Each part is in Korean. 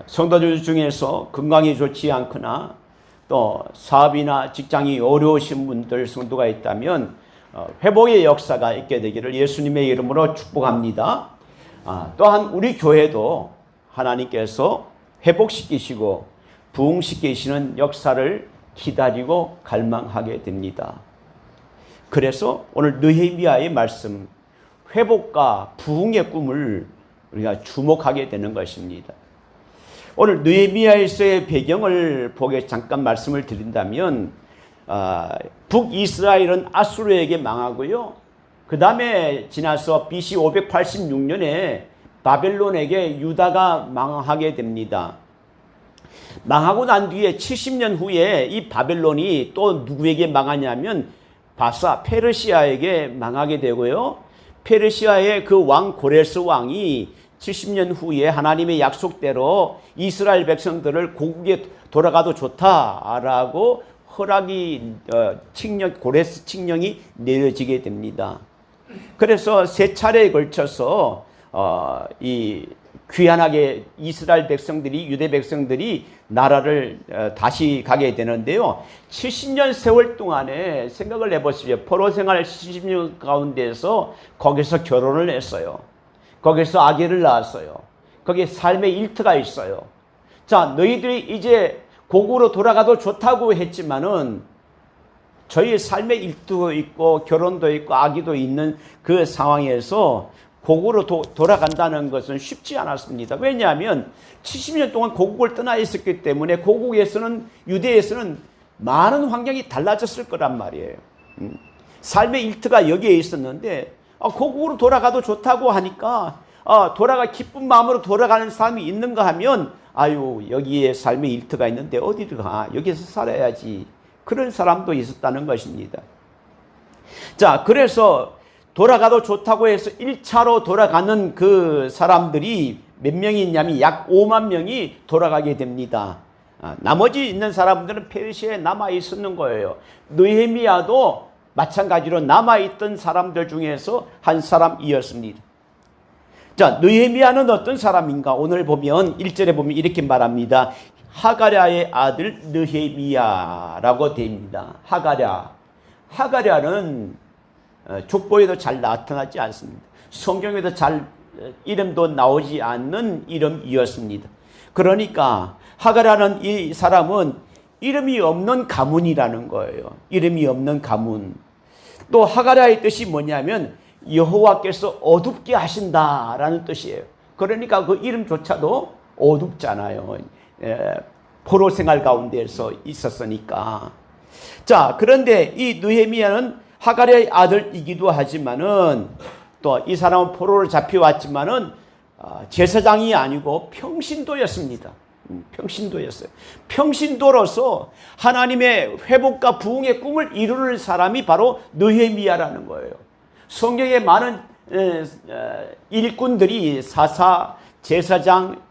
성도들 중에서 건강이 좋지 않거나 또 사업이나 직장이 어려우신 분들 성도가 있다면 회복의 역사가 있게 되기를 예수님의 이름으로 축복합니다. 또한 우리 교회도 하나님께서 회복시키시고 부흥시키시는 역사를 기다리고 갈망하게 됩니다. 그래서 오늘 느헤미야의 말씀, 회복과 부흥의 꿈을 우리가 주목하게 되는 것입니다. 오늘 느헤미야에서의 배경을 보게 잠깐 말씀을 드린다면 북이스라엘은 아수르에게 망하고요. 그 다음에 지나서 BC 586년에 바벨론에게 유다가 망하게 됩니다. 망하고 난 뒤에 70년 후에 이 바벨론이 또 누구에게 망하냐면 페르시아에게 망하게 되고요. 페르시아의 그 왕 고레스 왕이 70년 후에 하나님의 약속대로 이스라엘 백성들을 고국에 돌아가도 좋다라고 허락이 고레스 칙령이 내려지게 됩니다. 그래서 세 차례에 걸쳐서 이 귀환하게 이스라엘 백성들이 유대 백성들이 나라를 다시 가게 되는데요. 70년 세월 동안에 생각을 해보십시오. 포로 생활 70년 가운데서 거기서 결혼을 했어요. 거기서 아기를 낳았어요. 거기에 삶의 일터가 있어요. 자, 너희들이 이제 고국으로 돌아가도 좋다고 했지만은 저희의 삶의 일터도 있고 결혼도 있고 아기도 있는 그 상황에서 고국으로 돌아간다는 것은 쉽지 않았습니다. 왜냐하면 70년 동안 고국을 떠나 있었기 때문에 고국에서는 유대에서는 많은 환경이 달라졌을 거란 말이에요. 삶의 일터가 여기에 있었는데 고국으로 돌아가도 좋다고 하니까 기쁜 마음으로 돌아가는 사람이 있는가 하면 여기에 삶의 일터가 있는데 어디를 가? 여기서 살아야지. 그런 사람도 있었다는 것입니다. 자, 그래서 돌아가도 좋다고 해서 1차로 돌아가는 그 사람들이 몇 명이 있냐면 약 5만 명이 돌아가게 됩니다. 나머지 있는 사람들은 페르시아에 남아 있었는 거예요. 느헤미야도 마찬가지로 남아있던 사람들 중에서 한 사람이었습니다. 자, 느헤미야는 어떤 사람인가? 오늘 보면 1절에 보면 이렇게 말합니다. 하가랴의 아들 느헤미야라고 됩니다. 하가랴는 족보에도 잘 나타나지 않습니다. 성경에도 잘 이름도 나오지 않는 이름이었습니다. 그러니까 하가랴는 이 사람은 이름이 없는 가문이라는 거예요. 이름이 없는 가문. 또 하가랴의 뜻이 뭐냐면 여호와께서 어둡게 하신다라는 뜻이에요. 그러니까 그 이름조차도 어둡잖아요. 포로 생활 가운데서 있었으니까. 자, 그런데 이 느헤미야는 하가랴의 아들이기도 하지만은 또 이 사람은 포로로 잡혀왔지만은 제사장이 아니고 평신도였습니다. 평신도였어요. 평신도로서 하나님의 회복과 부흥의 꿈을 이루는 사람이 바로 느헤미야라는 거예요. 성경에 많은 일꾼들이 사사, 제사장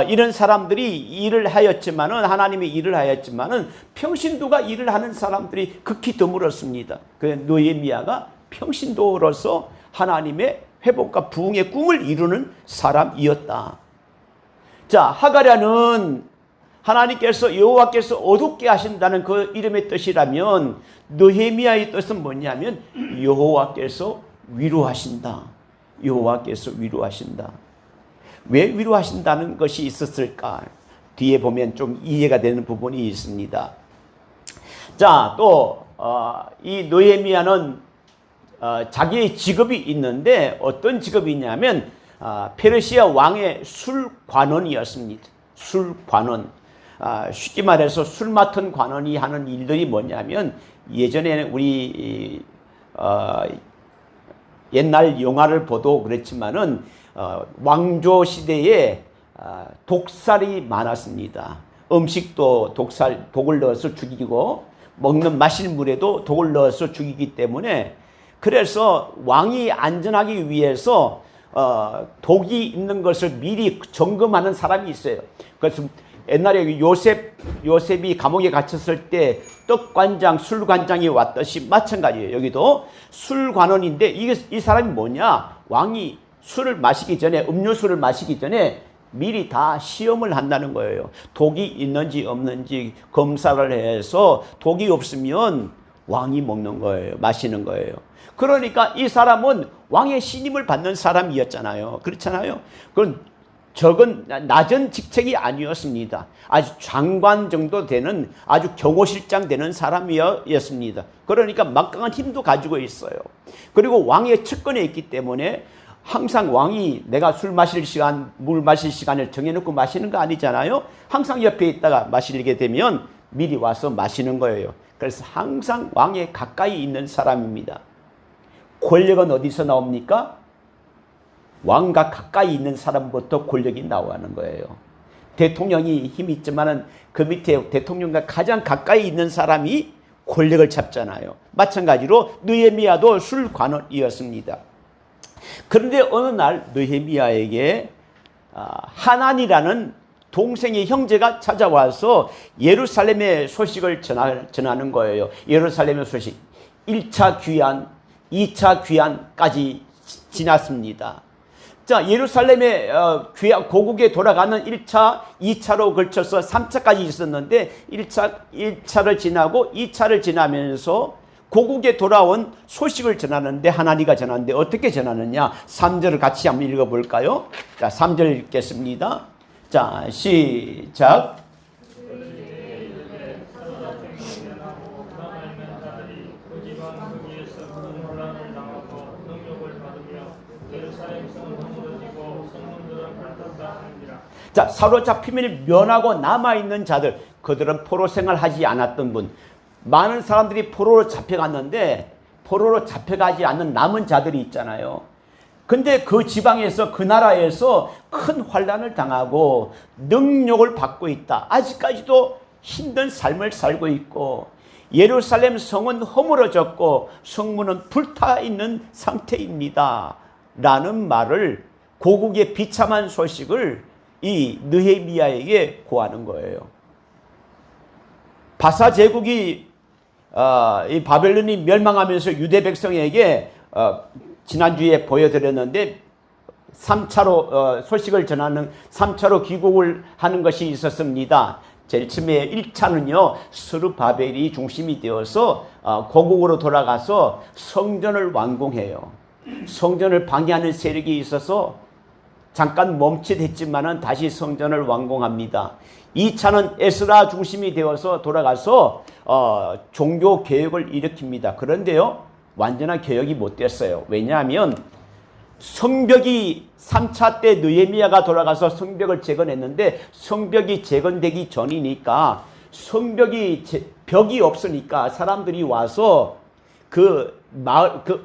이런 사람들이 일을 하였지만은 하나님의 일을 하였지만은 평신도가 일을 하는 사람들이 극히 드물었습니다. 그 느헤미야가 평신도로서 하나님의 회복과 부흥의 꿈을 이루는 사람이었다. 자, 하가랴는 하나님께서 여호와께서 어둡게 하신다는 그 이름의 뜻이라면 느헤미야의 뜻은 뭐냐면 여호와께서 위로하신다. 여호와께서 위로하신다. 왜 위로하신다는 것이 있었을까? 뒤에 보면 좀 이해가 되는 부분이 있습니다. 자, 또 이 느헤미야는 자기의 직업이 있는데 어떤 직업이냐면 페르시아 왕의 술관원이었습니다. 술관원. 쉽게 말해서 술 맡은 관원이 하는 일들이 뭐냐면 예전에 우리 옛날 영화를 보도 그랬지만은 왕조 시대에 독살이 많았습니다. 음식도 독을 넣어서 죽이고 먹는 마실 물에도 독을 넣어서 죽이기 때문에 그래서 왕이 안전하기 위해서 독이 있는 것을 미리 점검하는 사람이 있어요. 그래서 옛날에 요셉이 감옥에 gat혔을 때 떡관장, 술관장이 왔듯이 마찬가지예요. 여기도 술관원인데 이 사람이 뭐냐? 왕이 술을 마시기 전에 음료수를 마시기 전에 미리 다 시험을 한다는 거예요. 독이 있는지 없는지 검사를 해서 독이 없으면 왕이 먹는 거예요. 마시는 거예요. 그러니까 이 사람은 왕의 신임을 받는 사람이었잖아요. 그렇잖아요. 그건 적은 낮은 직책이 아니었습니다. 아주 장관 정도 되는 아주 경호실장 되는 사람이었습니다. 그러니까 막강한 힘도 가지고 있어요. 그리고 왕의 측근에 있기 때문에 항상 왕이 내가 술 마실 시간, 물 마실 시간을 정해놓고 마시는 거 아니잖아요. 항상 옆에 있다가 마시게 되면 미리 와서 마시는 거예요. 그래서 항상 왕에 가까이 있는 사람입니다. 권력은 어디서 나옵니까? 왕과 가까이 있는 사람부터 권력이 나오는 거예요. 대통령이 힘이 있지만은 그 밑에 대통령과 가장 가까이 있는 사람이 권력을 잡잖아요. 마찬가지로 느헤미야도 술관원이었습니다. 그런데 어느 날 느헤미야에게 하난이라는 동생의 형제가 찾아와서 예루살렘의 소식을 전하는 거예요. 예루살렘의 소식. 1차 귀환, 2차 귀환까지 지났습니다. 자, 예루살렘의 고국에 돌아가는 1차, 2차로 걸쳐서 3차까지 있었는데 1차를 지나고 2차를 지나면서 고국에 돌아온 소식을 전하는데 하나니가 전하는데 어떻게 전하느냐? 3절을 같이 한번 읽어볼까요? 자, 3절 읽겠습니다. 자, 시작. 자, 사로잡힘을 면하고 남아있는 자들, 그들은 포로 생활하지 않았던 분. 많은 사람들이 포로로 잡혀갔는데 포로로 잡혀가지 않는 남은 자들이 있잖아요. 근데 그 지방에서 그 나라에서 큰 환난을 당하고 능욕을 받고 있다. 아직까지도 힘든 삶을 살고 있고 예루살렘 성은 허물어졌고 성문은 불타 있는 상태입니다. 라는 말을 고국의 비참한 소식을 이 느헤미야에게 고하는 거예요. 바사 제국이 이 바벨론이 멸망하면서 유대 백성에게 지난주에 보여드렸는데 3차로 소식을 전하는 3차로 귀국을 하는 것이 있었습니다. 제일 처음에 1차는요 스룹바벨이 중심이 되어서 고국으로 돌아가서 성전을 완공해요. 성전을 방해하는 세력이 있어서 잠깐 멈칫했지만은 다시 성전을 완공합니다. 2차는 에스라 중심이 되어서 돌아가서 종교 개혁을 일으킵니다. 그런데요 완전한 개혁이 못 됐어요. 왜냐하면 성벽이 3차 때 느헤미야가 돌아가서 성벽을 재건했는데 성벽이 재건되기 전이니까 벽이 없으니까 사람들이 와서 그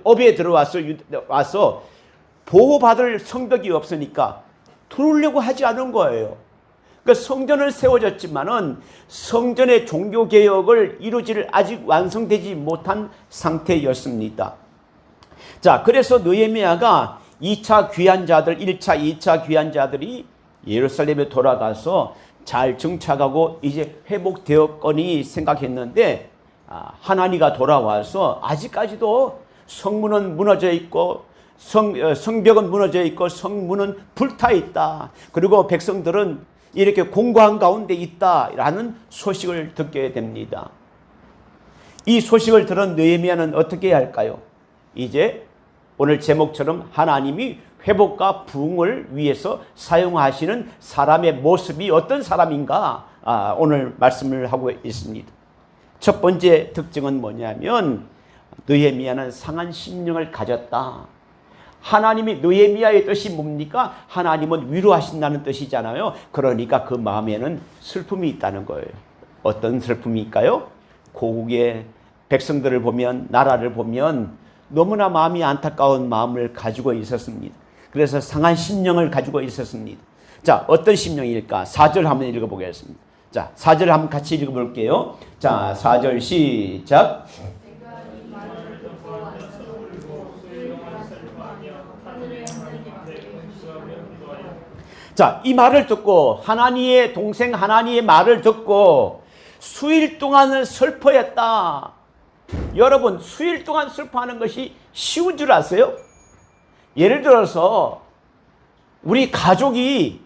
업에 들어와서 보호받을 성벽이 없으니까 들어오려고 하지 않은 거예요. 그러니까 성전을 세워졌지만은 성전의 종교개혁을 이루지를 아직 완성되지 못한 상태였습니다. 자, 그래서 느헤미야가 2차 귀환자들, 1차, 2차 귀환자들이 예루살렘에 돌아가서 잘 정착하고 이제 회복되었거니 생각했는데 하나니가 돌아와서 아직까지도 성문은 무너져 있고 성벽은 무너져 있고 성문은 불타 있다. 그리고 백성들은 이렇게 공고한 가운데 있다라는 소식을 듣게 됩니다. 이 소식을 들은 느헤미야는 어떻게 해야 할까요? 이제 오늘 제목처럼 하나님이 회복과 부흥을 위해서 사용하시는 사람의 모습이 어떤 사람인가 오늘 말씀을 하고 있습니다. 첫 번째 특징은 뭐냐면 느헤미야는 상한 심령을 가졌다. 하나님이 느헤미야의 뜻이 뭡니까? 하나님은 위로하신다는 뜻이잖아요. 그러니까 그 마음에는 슬픔이 있다는 거예요. 어떤 슬픔일까요? 고국의 백성들을 보면 나라를 보면 너무나 마음이 안타까운 마음을 가지고 있었습니다. 그래서 상한 심령을 가지고 있었습니다. 자, 어떤 심령일까? 4절 한번 읽어보겠습니다. 자, 4절 한번 같이 읽어볼게요. 자, 4절 시작. 자, 이 말을 듣고 하나니의 동생 하나니의 말을 듣고 수일 동안을 슬퍼했다. 여러분, 수일 동안 슬퍼하는 것이 쉬운 줄 아세요? 예를 들어서 우리 가족이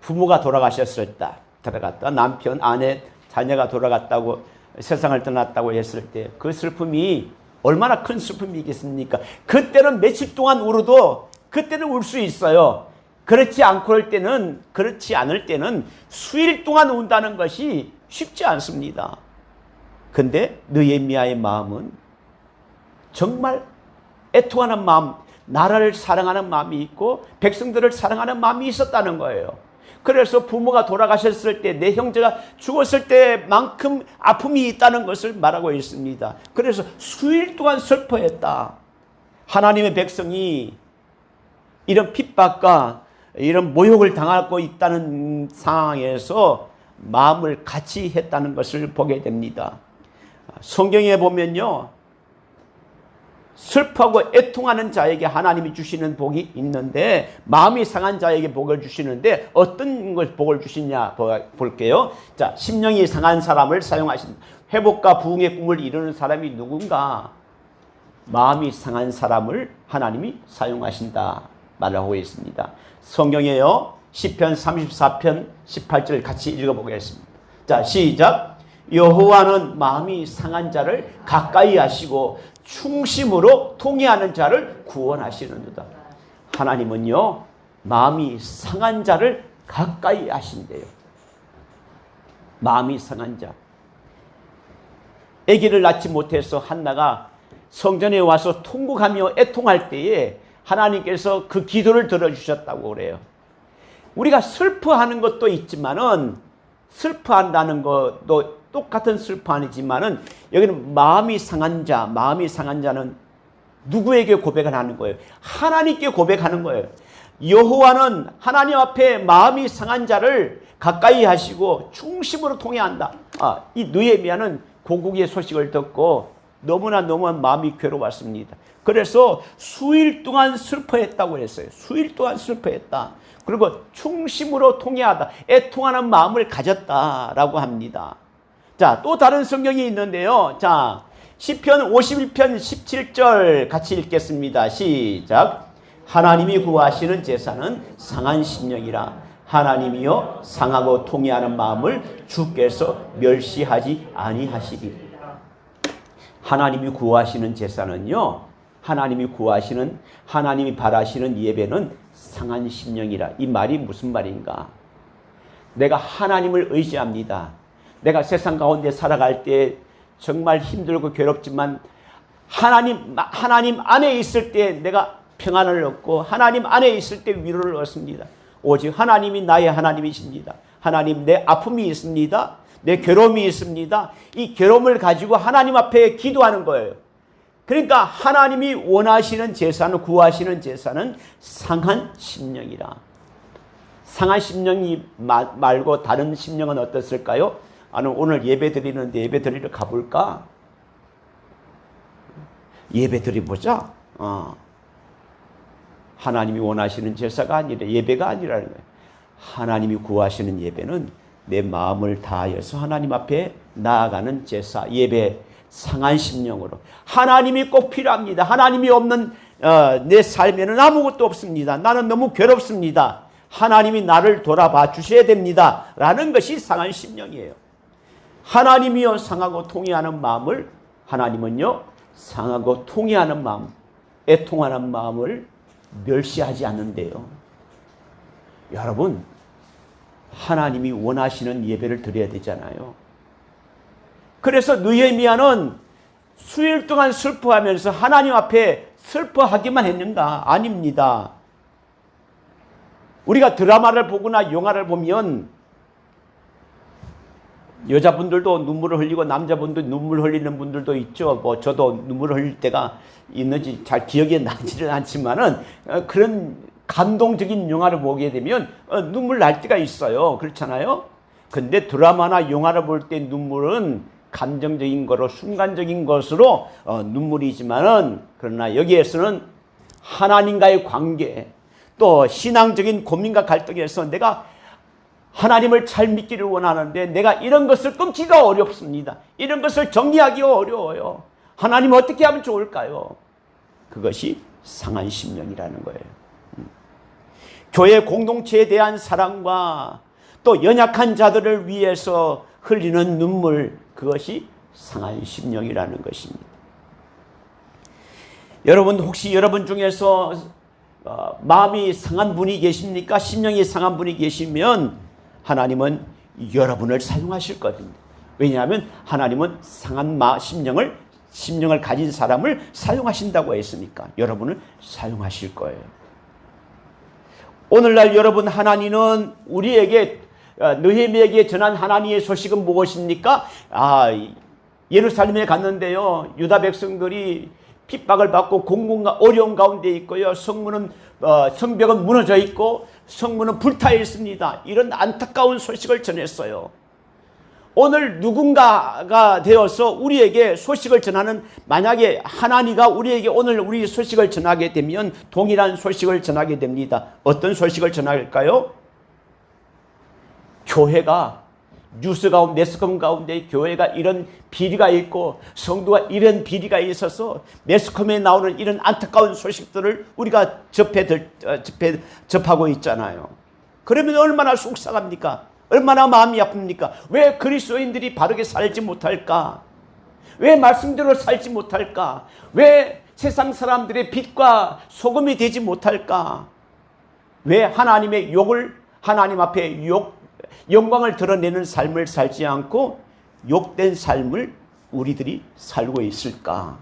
부모가 돌아가셨을 때, 돌아갔다 남편, 아내, 자녀가 돌아갔다고 세상을 떠났다고 했을 때 그 슬픔이 얼마나 큰 슬픔이겠습니까? 그때는 며칠 동안 울어도 그때는 울 수 있어요. 그렇지 않을 때는 수일 동안 운다는 것이 쉽지 않습니다. 근데 느헤미야의 마음은 정말 애통하는 마음, 나라를 사랑하는 마음이 있고 백성들을 사랑하는 마음이 있었다는 거예요. 그래서 부모가 돌아가셨을 때, 내 형제가 죽었을 때만큼 아픔이 있다는 것을 말하고 있습니다. 그래서 수일 동안 슬퍼했다. 하나님의 백성이 이런 핍박과 이런 모욕을 당하고 있다는 상황에서 마음을 같이 했다는 것을 보게 됩니다. 성경에 보면요, 슬퍼하고 애통하는 자에게 하나님이 주시는 복이 있는데, 마음이 상한 자에게 복을 주시는데 어떤 걸 복을 주시냐 볼게요. 자, 심령이 상한 사람을 사용하신다. 회복과 부흥의 꿈을 이루는 사람이 누군가? 마음이 상한 사람을 하나님이 사용하신다 말하고 있습니다. 성경에요, 시편 34편 18절 같이 읽어보겠습니다. 자, 시작. 여호와는 마음이 상한 자를 가까이 하시고 충심으로 통회하는 자를 구원하시는도다. 하나님은요, 마음이 상한 자를 가까이 하신대요. 마음이 상한 자. 아기를 낳지 못해서 한나가 성전에 와서 통곡하며 애통할 때에 하나님께서 그 기도를 들어주셨다고 그래요. 우리가 슬퍼하는 것도 있지만은, 슬퍼한다는 것도 똑같은 슬퍼하지만은, 여기는 마음이 상한 자는 누구에게 고백을 하는 거예요? 하나님께 고백하는 거예요. 여호와는 하나님 앞에 마음이 상한 자를 가까이 하시고 충심으로 통회한다. 이 느헤미야는 고국의 소식을 듣고 너무나 마음이 괴로웠습니다. 그래서 수일 동안 슬퍼했다고 했어요. 수일 동안 슬퍼했다. 그리고 충심으로 통회하다. 애통하는 마음을 가졌다라고 합니다. 자, 또 다른 성경이 있는데요. 자, 시편 51편 17절 같이 읽겠습니다. 시작. 하나님이 구하시는 제사는 상한 심령이라. 하나님이여 상하고 통회하는 마음을 주께서 멸시하지 아니하시리. 하나님이 구하시는 제사는요, 하나님이 바라시는 예배는 상한 심령이라. 이 말이 무슨 말인가? 내가 하나님을 의지합니다. 내가 세상 가운데 살아갈 때 정말 힘들고 괴롭지만 하나님 안에 있을 때 내가 평안을 얻고 하나님 안에 있을 때 위로를 얻습니다. 오직 하나님이 나의 하나님이십니다. 하나님, 내 아픔이 있습니다. 내 괴로움이 있습니다. 이 괴로움을 가지고 하나님 앞에 기도하는 거예요. 그러니까 하나님이 원하시는 제사는, 구하시는 제사는 상한 심령이라. 상한 심령이 말고 다른 심령은 어떻을까요? 오늘 예배 드리는데 예배 드리러 가볼까? 예배 드려보자. 하나님이 원하시는 제사가 아니라, 예배가 아니라는 거예요. 하나님이 구하시는 예배는 내 마음을 다하여서 하나님 앞에 나아가는 제사, 예배, 상한 심령으로. 하나님이 꼭 필요합니다. 하나님이 없는 내 삶에는 아무것도 없습니다. 나는 너무 괴롭습니다. 하나님이 나를 돌아봐 주셔야 됩니다. 라는 것이 상한 심령이에요. 하나님이여 상하고 통회하는 마음을, 하나님은요, 상하고 통회하는 마음, 애통하는 마음을 멸시하지 않는데요. 여러분, 하나님이 원하시는 예배를 드려야 되잖아요. 그래서 느헤미야는 수일 동안 슬퍼하면서 하나님 앞에 슬퍼하기만 했는가? 아닙니다. 우리가 드라마를 보거나 영화를 보면 여자분들도 눈물을 흘리고 남자분도 눈물 흘리는 분들도 있죠. 저도 눈물을 흘릴 때가 있는지 잘 기억이 나지는 않지만은 그런 감동적인 영화를 보게 되면 눈물 날 때가 있어요. 그렇잖아요. 근데 드라마나 영화를 볼 때 눈물은 감정적인 거로, 순간적인 것으로 눈물이지만은, 그러나 여기에서는 하나님과의 관계, 또 신앙적인 고민과 갈등에서 내가 하나님을 잘 믿기를 원하는데 내가 이런 것을 끊기가 어렵습니다. 이런 것을 정리하기가 어려워요. 하나님 어떻게 하면 좋을까요? 그것이 상한 심령이라는 거예요. 교회 공동체에 대한 사랑과 또 연약한 자들을 위해서 흘리는 눈물, 그것이 상한 심령이라는 것입니다. 여러분, 혹시 여러분 중에서 마음이 상한 분이 계십니까? 심령이 상한 분이 계시면 하나님은 여러분을 사용하실 겁니다. 왜냐하면 하나님은 상한 심령을 가진 사람을 사용하신다고 했으니까 여러분을 사용하실 거예요. 오늘날 여러분, 하나님은 우리에게 느헤미야에게 전한 하나님의 소식은 무엇입니까? 예루살렘에 갔는데요, 유다 백성들이 핍박을 받고 공공과 어려운 가운데 있고요, 성벽은 무너져 있고 성문은 불타 있습니다. 이런 안타까운 소식을 전했어요. 오늘 누군가가 되어서 우리에게 소식을 전하는, 만약에 하나님가 우리에게 오늘 우리 소식을 전하게 되면 동일한 소식을 전하게 됩니다. 어떤 소식을 전할까요? 교회가 뉴스 가운데, 매스컴 가운데 교회가 이런 비리가 있고 성도가 이런 비리가 있어서 매스컴에 나오는 이런 안타까운 소식들을 우리가 접하고 있잖아요. 그러면 얼마나 속상합니까? 얼마나 마음이 아픕니까? 왜 그리스도인들이 바르게 살지 못할까? 왜 말씀대로 살지 못할까? 왜 세상 사람들의 빛과 소금이 되지 못할까? 왜 하나님 앞에 영광을 드러내는 삶을 살지 않고 욕된 삶을 우리들이 살고 있을까?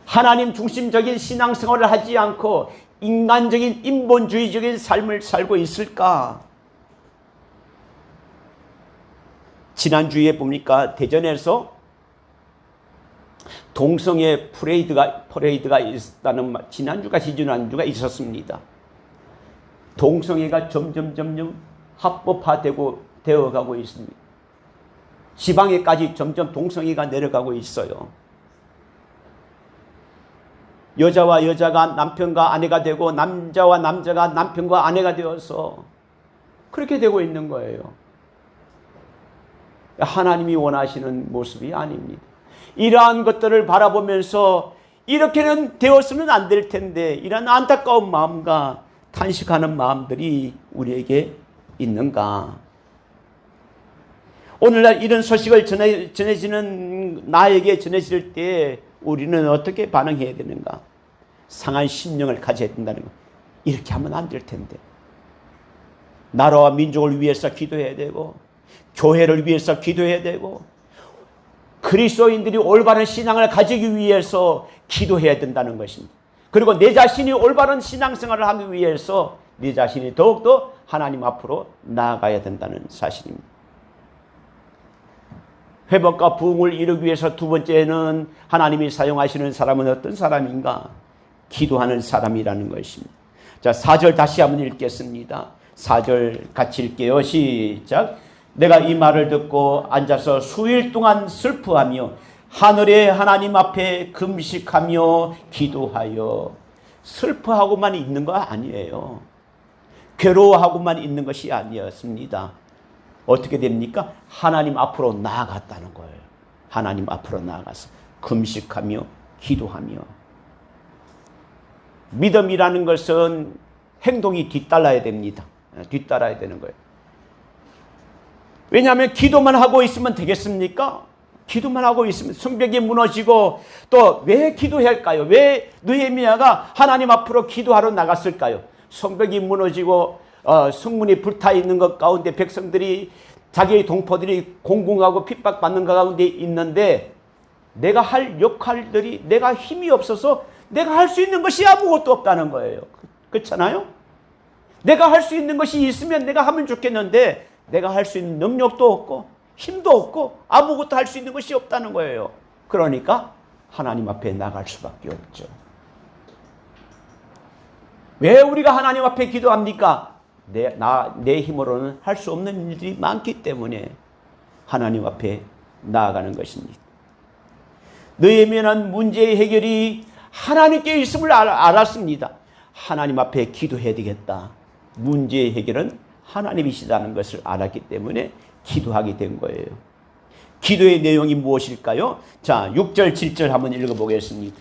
하나님 중심적인 신앙생활을 하지 않고 인간적인 인본주의적인 삶을 살고 있을까? 지난주에 보니까 대전에서 동성애 퍼레이드가 있다는 지난주가 있었습니다. 동성애가 점점 합법화되어가고 있습니다. 지방에까지 점점 동성애가 내려가고 있어요. 여자와 여자가 남편과 아내가 되고 남자와 남자가 남편과 아내가 되어서 그렇게 되고 있는 거예요. 하나님이 원하시는 모습이 아닙니다. 이러한 것들을 바라보면서 이렇게는 되어서는 안 될 텐데, 이런 안타까운 마음과 탄식하는 마음들이 우리에게 있는가? 오늘날 이런 소식을 나에게 전해질 때 우리는 어떻게 반응해야 되는가? 상한 심령을 가져야 된다는 거. 이렇게 하면 안 될 텐데. 나라와 민족을 위해서 기도해야 되고, 교회를 위해서 기도해야 되고, 그리스도인들이 올바른 신앙을 가지기 위해서 기도해야 된다는 것입니다. 그리고 내 자신이 올바른 신앙생활을 하기 위해서 내 자신이 더욱더 하나님 앞으로 나아가야 된다는 사실입니다. 회복과 부흥을 이루기 위해서 두 번째는 하나님이 사용하시는 사람은 어떤 사람인가? 기도하는 사람이라는 것입니다. 자, 4절 다시 한번 읽겠습니다. 4절 같이 읽게요. 시작. 내가 이 말을 듣고 앉아서 수일 동안 슬퍼하며 하늘의 하나님 앞에 금식하며 기도하여. 슬퍼하고만 있는 거 아니에요. 괴로워하고만 있는 것이 아니었습니다. 어떻게 됩니까? 하나님 앞으로 나아갔다는 거예요. 하나님 앞으로 나아가서 금식하며 기도하며. 믿음이라는 것은 행동이 뒤따라야 됩니다. 뒤따라야 되는 거예요. 왜냐하면 기도만 하고 있으면 되겠습니까? 기도만 하고 있으면 성벽이 무너지고, 또 왜 기도해야 할까요? 왜 느헤미야가 하나님 앞으로 기도하러 나갔을까요? 성벽이 무너지고 성문이 불타 있는 것 가운데 백성들이, 자기의 동포들이 공공하고 핍박받는 것 가운데 있는데, 내가 할 역할들이, 내가 힘이 없어서 내가 할 수 있는 것이 아무것도 없다는 거예요. 그렇잖아요? 내가 할 수 있는 것이 있으면 내가 하면 좋겠는데 내가 할 수 있는 능력도 없고 힘도 없고 아무것도 할 수 있는 것이 없다는 거예요. 그러니까 하나님 앞에 나갈 수밖에 없죠. 왜 우리가 하나님 앞에 기도합니까? 내 힘으로는 할 수 없는 일들이 많기 때문에 하나님 앞에 나아가는 것입니다. 느헤미야는 문제의 해결이 하나님께 있음을 알았습니다. 하나님 앞에 기도해야 되겠다. 문제의 해결은 하나님이시다는 것을 알았기 때문에 기도하게 된 거예요. 기도의 내용이 무엇일까요? 자, 6절, 7절 한번 읽어보겠습니다.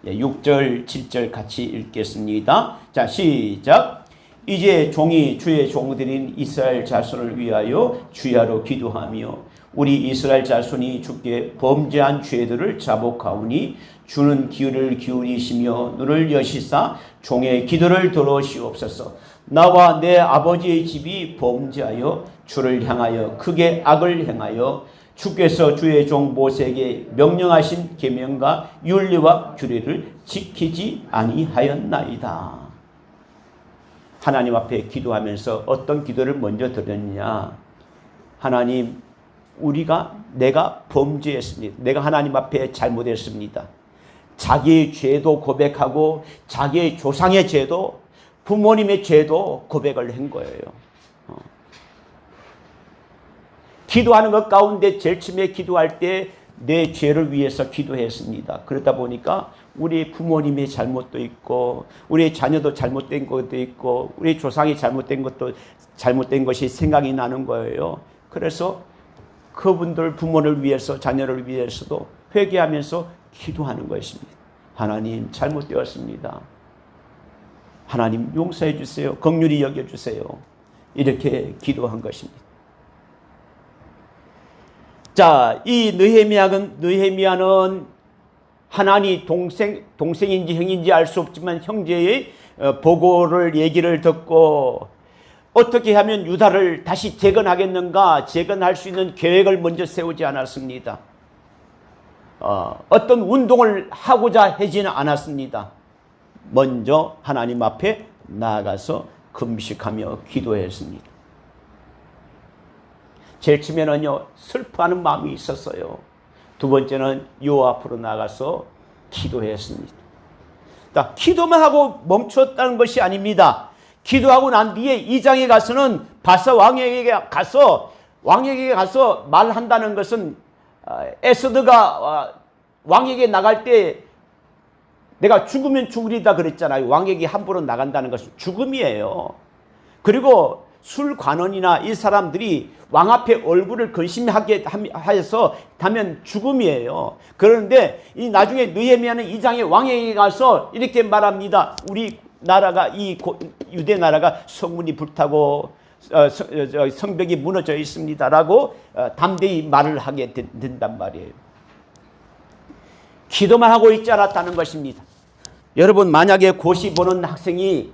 6절, 7절 같이 읽겠습니다. 자, 시작. 이제 종이 주의 종들인 이스라엘 자손을 위하여 주야로 기도하며 우리 이스라엘 자손이 주께 범죄한 죄들을 자복하오니 주는 귀를 기울이시며 눈을 여시사 종의 기도를 들으시옵소서. 나와 내 아버지의 집이 범죄하여 주를 향하여 크게 악을 행하여 주께서 주의 종 모세에게 명령하신 계명과 율례와 규례를 지키지 아니하였나이다. 하나님 앞에 기도하면서 어떤 기도를 먼저 드렸느냐? 하나님, 내가 범죄했습니다. 내가 하나님 앞에 잘못했습니다. 자기의 죄도 고백하고 자기의 조상의 죄도 부모님의 죄도 고백을 한 거예요. 기도하는 것 가운데 제일 처음에 기도할 때 내 죄를 위해서 기도했습니다. 그러다 보니까 우리 부모님의 잘못도 있고 우리 자녀도 잘못된 것도 있고 우리 조상이 잘못된 것이 생각이 나는 거예요. 그래서 그분들 부모를 위해서 자녀를 위해서도 회개하면서 기도하는 것입니다. 하나님, 잘못되었습니다. 하나님, 용서해 주세요. 긍휼히 여겨 주세요. 이렇게 기도한 것입니다. 자, 이 느헤미야는 하나님 동생인지 형인지 알 수 없지만 형제의 보고를 얘기를 듣고 어떻게 하면 유다를 다시 재건하겠는가, 재건할 수 있는 계획을 먼저 세우지 않았습니다. 어떤 운동을 하고자 하지는 않았습니다. 먼저 하나님 앞에 나아가서 금식하며 기도했습니다. 제일 처음에는요, 슬퍼하는 마음이 있었어요. 두 번째는 여호와 앞으로 나가서 기도했습니다. 자, 기도만 하고 멈췄다는 것이 아닙니다. 기도하고 난 뒤에 2장에 가서는 바사 왕에게 가서 말한다는 것은 에스더가 왕에게 나갈 때 내가 죽으면 죽으리다 그랬잖아요. 왕에게 함부로 나간다는 것은 죽음이에요. 그리고 술관원이나 이 사람들이 왕 앞에 얼굴을 근심하게 하여서 하면 죽음이에요. 그런데 이 나중에 느헤미야는 2장에 왕에게 가서 이렇게 말합니다. 우리 나라가 이 유대 나라가 성문이 불타고 성벽이 무너져 있습니다라고 담대히 말을 하게 된단 말이에요. 기도만 하고 있지 않았다는 것입니다. 여러분, 만약에 고시 보는 학생이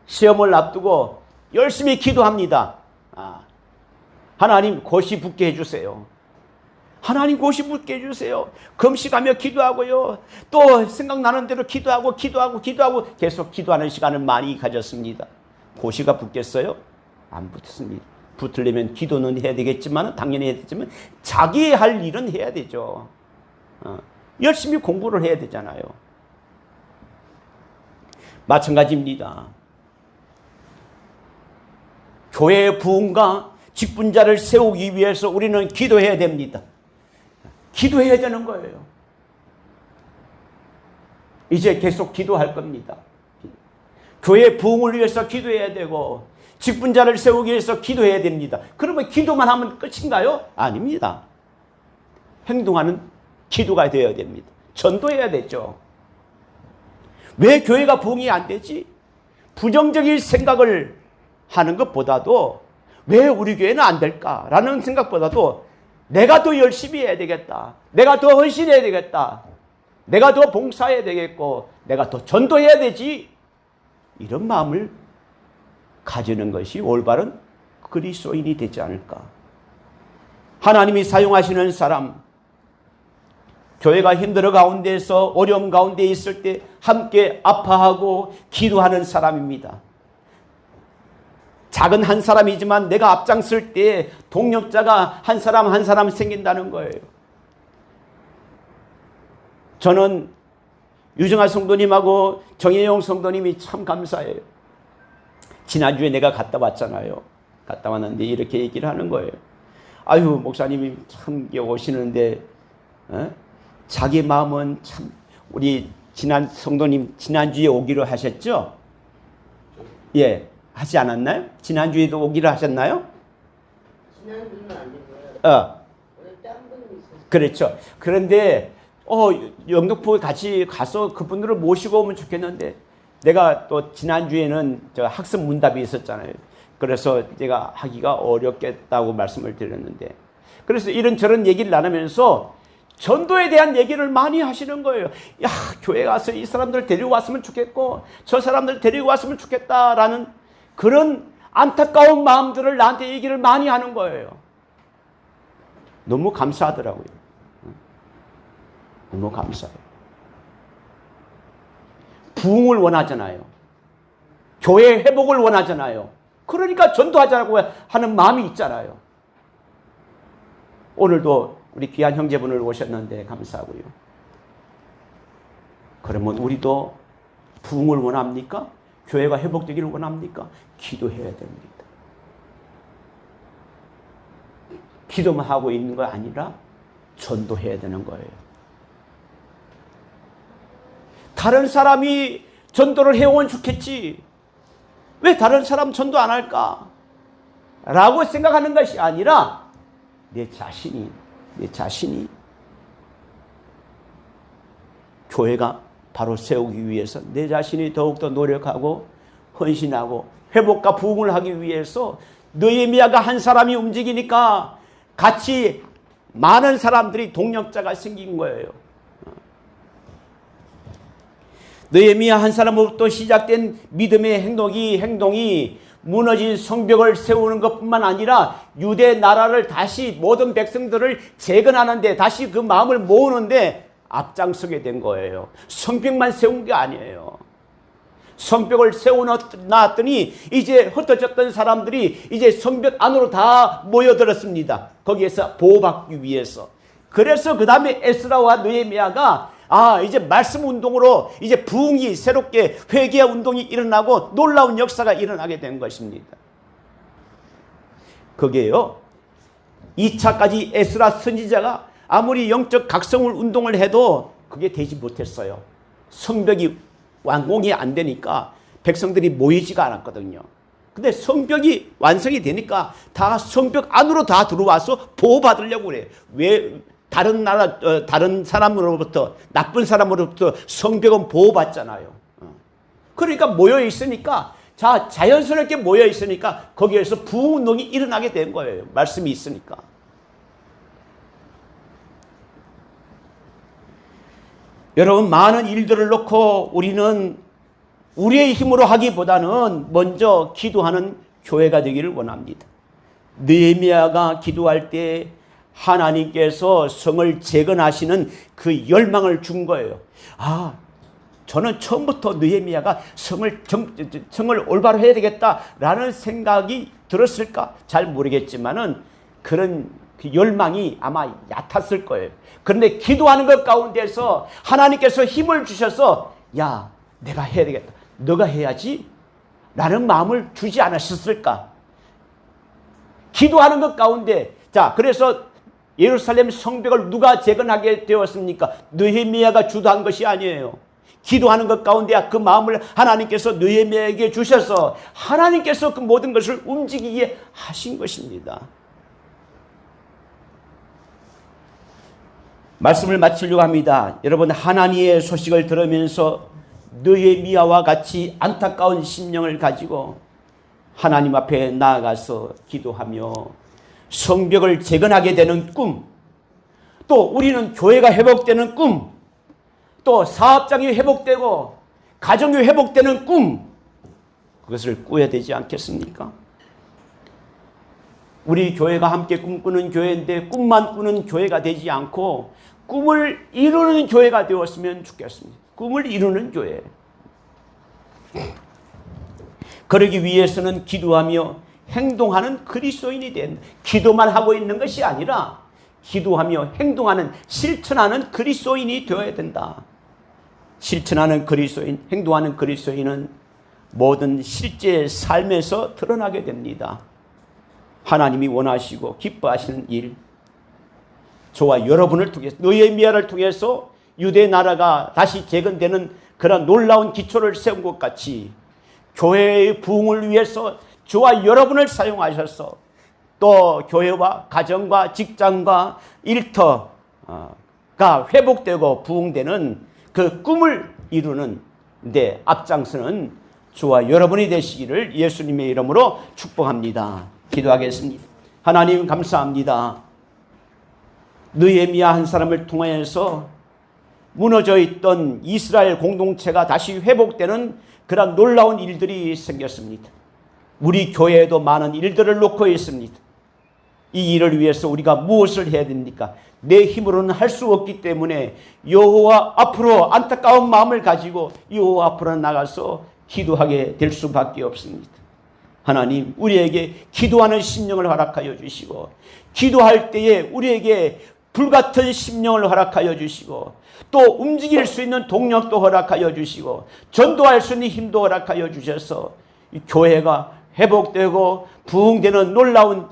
시험을 앞두고 열심히 기도합니다. 하나님, 고시 붙게 해주세요. 하나님, 고시 붙게 해주세요. 금식하며 기도하고요. 또 생각나는 대로 기도하고 계속 기도하는 시간을 많이 가졌습니다. 고시가 붙겠어요? 안 붙습니다. 붙으려면 기도는 해야 되겠지만, 당연히 해야 되지만 자기 할 일은 해야 되죠. 열심히 공부를 해야 되잖아요. 마찬가지입니다. 교회의 부흥과 직분자를 세우기 위해서 우리는 기도해야 됩니다. 기도해야 되는 거예요. 이제 계속 기도할 겁니다. 교회의 부흥을 위해서 기도해야 되고 직분자를 세우기 위해서 기도해야 됩니다. 그러면 기도만 하면 끝인가요? 아닙니다. 행동하는 기도가 되어야 됩니다. 전도해야 되죠. 왜 교회가 부흥이 안 되지? 부정적인 생각을 하는 것보다도 왜 우리 교회는 안 될까라는 생각보다도 내가 더 열심히 해야 되겠다. 내가 더 헌신해야 되겠다. 내가 더 봉사해야 되겠고 내가 더 전도해야 되지. 이런 마음을 가지는 것이 올바른 그리스도인이 되지 않을까. 하나님이 사용하시는 사람, 교회가 힘들어 가운데서 어려움 가운데 있을 때 함께 아파하고 기도하는 사람입니다. 작은 한 사람이지만 내가 앞장설 때 동력자가 한 사람 한 사람 생긴다는 거예요. 저는 유정아 성도님하고 정혜영 성도님이 참 감사해요. 지난주에 내가 갔다 왔잖아요. 갔다 왔는데 이렇게 얘기를 하는 거예요. 아유, 목사님이 참 오시는데 자기 마음은 참, 우리 지난 성도님 지난주에 오기로 하셨죠? 예, 하지 않았나요? 지난주에도 오기로 하셨나요? 지난주는 아니고요. 오늘 딴 분이 있었어요. 그렇죠. 그런데 영등포에 같이 가서 그분들을 모시고 오면 좋겠는데, 내가 또 지난주에는 저 학습 문답이 있었잖아요. 그래서 제가 하기가 어렵겠다고 말씀을 드렸는데, 그래서 이런저런 얘기를 나누면서 전도에 대한 얘기를 많이 하시는 거예요. 야, 교회 가서 이 사람들 데리고 왔으면 좋겠고 저 사람들 데리고 왔으면 좋겠다라는 그런 안타까운 마음들을 나한테 얘기를 많이 하는 거예요. 너무 감사하더라고요. 너무 감사해요. 부흥을 원하잖아요. 교회 회복을 원하잖아요. 그러니까 전도하자고 하는 마음이 있잖아요. 오늘도 우리 귀한 형제분을 오셨는데 감사하고요. 그러면 우리도 부흥을 원합니까? 교회가 회복되기를 원합니까? 기도해야 됩니다. 기도만 하고 있는 거 아니라 전도해야 되는 거예요. 다른 사람이 전도를 해오면 좋겠지, 왜 다른 사람 전도 안 할까? 라고 생각하는 것이 아니라 내 자신이 교회가 바로 세우기 위해서 내 자신이 더욱더 노력하고 헌신하고 회복과 부흥을 하기 위해서 느헤미야가 한 사람이 움직이니까 같이 많은 사람들이 동력자가 생긴 거예요. 느헤미야 한 사람으로부터 시작된 믿음의 행동이 무너진 성벽을 세우는 것뿐만 아니라 유대 나라를 다시 모든 백성들을 재건하는 데, 다시 그 마음을 모으는데 앞장서게 된 거예요. 성벽만 세운 게 아니에요. 성벽을 세워놨더니 이제 흩어졌던 사람들이 이제 성벽 안으로 다 모여들었습니다. 거기에서 보호받기 위해서. 그래서 그 다음에 에스라와 느헤미야가 이제 말씀 운동으로 이제 부흥이 새롭게 회개 운동이 일어나고 놀라운 역사가 일어나게 된 것입니다. 그게요, 2차까지 에스라 선지자가 아무리 영적 각성을 운동을 해도 그게 되지 못했어요. 성벽이 완공이 안 되니까 백성들이 모이지가 않았거든요. 근데 성벽이 완성이 되니까 다 성벽 안으로 다 들어와서 보호받으려고 그래요. 왜? 다른 사람으로부터, 나쁜 사람으로부터 성벽은 보호받잖아요. 그러니까 모여있으니까, 자연스럽게 모여있으니까 거기에서 부흥운동이 일어나게 된 거예요. 말씀이 있으니까. 여러분, 많은 일들을 놓고 우리는 우리의 힘으로 하기보다는 먼저 기도하는 교회가 되기를 원합니다. 느헤미야가 기도할 때 하나님께서 성을 재건하시는 그 열망을 준 거예요. 저는 처음부터 느헤미야가 성을 올바로 해야 되겠다라는 생각이 들었을까? 잘 모르겠지만은 그런 그 열망이 아마 얕았을 거예요. 그런데 기도하는 것 가운데서 하나님께서 힘을 주셔서, 야, 내가 해야 되겠다, 너가 해야지 라는 마음을 주지 않으셨을까? 기도하는 것 가운데, 그래서 예루살렘 성벽을 누가 재건하게 되었습니까? 느헤미야가 주도한 것이 아니에요. 기도하는 것 가운데 그 마음을 하나님께서 느헤미야에게 주셔서 하나님께서 그 모든 것을 움직이게 하신 것입니다. 말씀을 마치려고 합니다. 여러분, 하나님의 소식을 들으면서 느헤미야와 같이 안타까운 심령을 가지고 하나님 앞에 나아가서 기도하며 성벽을 재건하게 되는 꿈, 또 우리는 교회가 회복되는 꿈, 또 사업장이 회복되고 가정이 회복되는 꿈, 그것을 꾸어야 되지 않겠습니까? 우리 교회가 함께 꿈꾸는 교회인데 꿈만 꾸는 교회가 되지 않고 꿈을 이루는 교회가 되었으면 좋겠습니다. 꿈을 이루는 교회. 그러기 위해서는 기도하며 행동하는 그리스도인이 된다. 기도만 하고 있는 것이 아니라 기도하며 행동하는, 실천하는 그리스도인이 되어야 된다. 실천하는 그리스도인, 행동하는 그리스도인은 모든 실제 삶에서 드러나게 됩니다. 하나님이 원하시고 기뻐하시는 일, 저와 여러분을 통해서, 느헤미야를 통해서 유대 나라가 다시 재건되는 그런 놀라운 기초를 세운 것 같이 교회의 부흥을 위해서 저와 여러분을 사용하셔서 또 교회와 가정과 직장과 일터, 교회가 회복되고 부흥되는 그 꿈을 이루는 데 앞장서는 저와 여러분이 되시기를 예수님의 이름으로 축복합니다. 기도하겠습니다. 하나님 감사합니다. 느헤미야 한 사람을 통하여서 무너져 있던 이스라엘 공동체가 다시 회복되는 그런 놀라운 일들이 생겼습니다. 우리 교회에도 많은 일들을 놓고 있습니다. 이 일을 위해서 우리가 무엇을 해야 됩니까? 내 힘으로는 할 수 없기 때문에 여호와 앞으로 안타까운 마음을 가지고 여호와 앞으로 나가서 기도하게 될 수밖에 없습니다. 하나님, 우리에게 기도하는 심령을 허락하여 주시고, 기도할 때에 우리에게 불같은 심령을 허락하여 주시고, 또 움직일 수 있는 동력도 허락하여 주시고, 전도할 수 있는 힘도 허락하여 주셔서 이 교회가 회복되고 부흥되는 놀라운